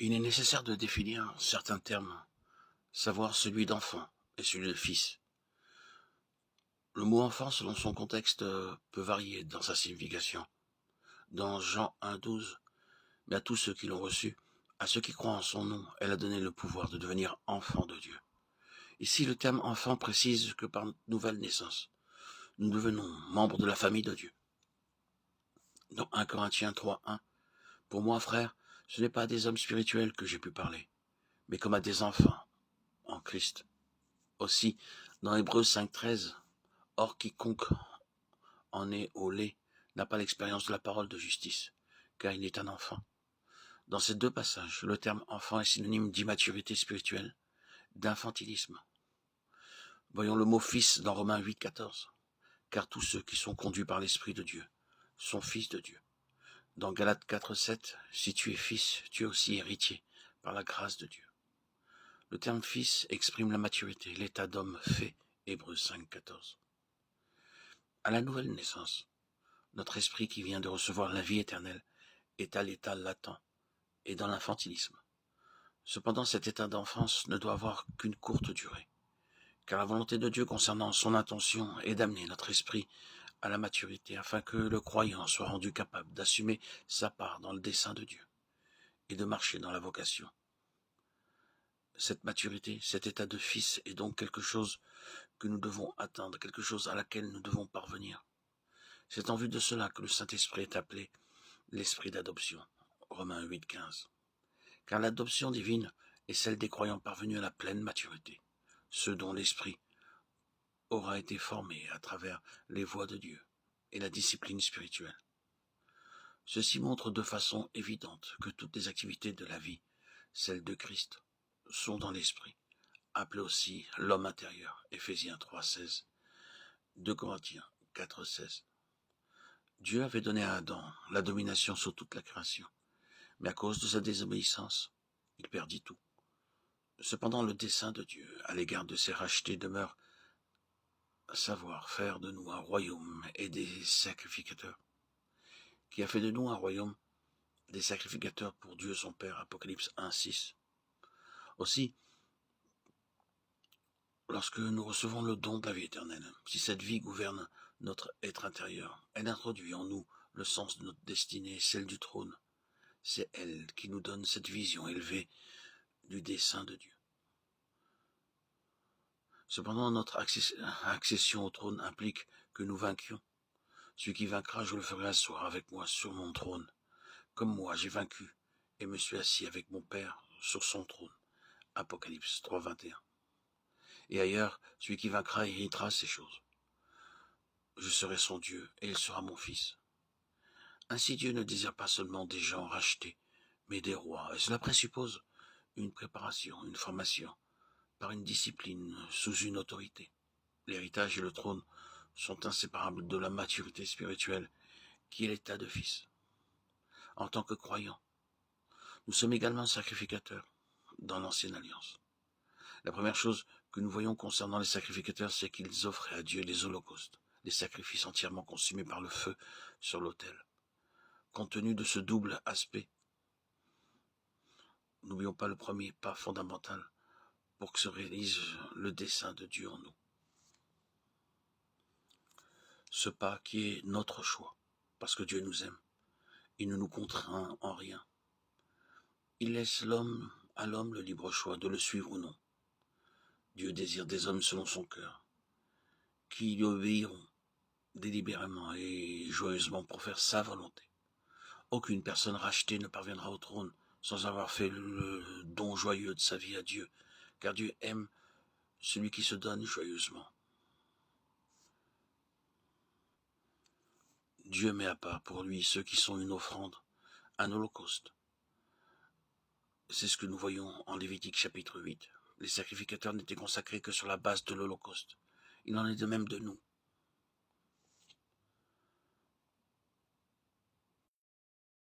Il est nécessaire de définir certains termes, savoir celui d'enfant et celui de fils. Le mot enfant, selon son contexte, peut varier dans sa signification. Dans Jean 1,12, mais à tous ceux qui l'ont reçu, à ceux qui croient en son nom, elle a donné le pouvoir de devenir enfants de Dieu. Ici, le terme enfant précise que par nouvelle naissance, nous devenons membres de la famille de Dieu. Dans 1 Corinthiens 3,1, pour moi, frère, ce n'est pas à des hommes spirituels que j'ai pu parler, mais comme à des enfants en Christ. Aussi, dans Hébreux 5,13, or quiconque en est au lait n'a pas l'expérience de la parole de justice, car il est un enfant. Dans ces deux passages, le terme enfant est synonyme d'immaturité spirituelle, d'infantilisme. Voyons le mot fils dans Romains 8,14, car tous ceux qui sont conduits par l'Esprit de Dieu sont fils de Dieu. Dans Galates 4,7, si tu es fils, tu es aussi héritier par la grâce de Dieu. Le terme fils exprime la maturité, l'état d'homme fait, Hébreux 5,14. À la nouvelle naissance, notre esprit qui vient de recevoir la vie éternelle est à l'état latent et dans l'infantilisme. Cependant, cet état d'enfance ne doit avoir qu'une courte durée, car la volonté de Dieu concernant son intention est d'amener notre esprit à la maturité afin que le croyant soit rendu capable d'assumer sa part dans le dessein de Dieu et de marcher dans la vocation. Cette maturité, cet état de fils est donc quelque chose que nous devons atteindre, quelque chose à laquelle nous devons parvenir. C'est en vue de cela que le Saint-Esprit est appelé l'Esprit d'adoption, Romains 8,15. Car l'adoption divine est celle des croyants parvenus à la pleine maturité, ceux dont l'Esprit aura été formé à travers les voies de Dieu et la discipline spirituelle. Ceci montre de façon évidente que toutes les activités de la vie, celles de Christ, sont dans l'Esprit, appelé aussi l'homme intérieur, Éphésiens 3,16, 2 Corinthiens 4,16. Dieu avait donné à Adam la domination sur toute la création, mais à cause de sa désobéissance, il perdit tout. Cependant, le dessein de Dieu à l'égard de ses rachetés demeure à savoir faire de nous un royaume et des sacrificateurs, qui a fait de nous un royaume des sacrificateurs pour Dieu son Père, Apocalypse 1,6. Aussi, lorsque nous recevons le don de la vie éternelle, si cette vie gouverne notre être intérieur, elle introduit en nous le sens de notre destinée, celle du trône. C'est elle qui nous donne cette vision élevée du dessein de Dieu. Cependant, notre accession au trône implique que nous vainquions. Celui qui vaincra, je le ferai asseoir avec moi sur mon trône, comme moi j'ai vaincu et me suis assis avec mon Père sur son trône. Apocalypse 3,21. Et ailleurs, celui qui vaincra héritera ces choses. Je serai son Dieu et il sera mon fils. Ainsi Dieu ne désire pas seulement des gens rachetés, mais des rois, et cela présuppose une préparation, une formation, par une discipline, sous une autorité. L'héritage et le trône sont inséparables de la maturité spirituelle qui est l'état de fils. En tant que croyants, nous sommes également sacrificateurs dans l'ancienne alliance. La première chose que nous voyons concernant les sacrificateurs, c'est qu'ils offraient à Dieu les holocaustes, les sacrifices entièrement consumés par le feu sur l'autel. Compte tenu de ce double aspect, n'oublions pas le premier pas fondamental pour que se réalise le dessein de Dieu en nous. Ce pas qui est notre choix, parce que Dieu nous aime. Il ne nous contraint en rien. Il laisse à l'homme le libre choix de le suivre ou non. Dieu désire des hommes selon son cœur, qui lui obéiront délibérément et joyeusement pour faire sa volonté. Aucune personne rachetée ne parviendra au trône sans avoir fait le don joyeux de sa vie à Dieu, car Dieu aime celui qui se donne joyeusement. Dieu met à part pour lui ceux qui sont une offrande, un holocauste. C'est ce que nous voyons en Lévitique chapitre 8. Les sacrificateurs n'étaient consacrés que sur la base de l'holocauste. Il en est de même de nous.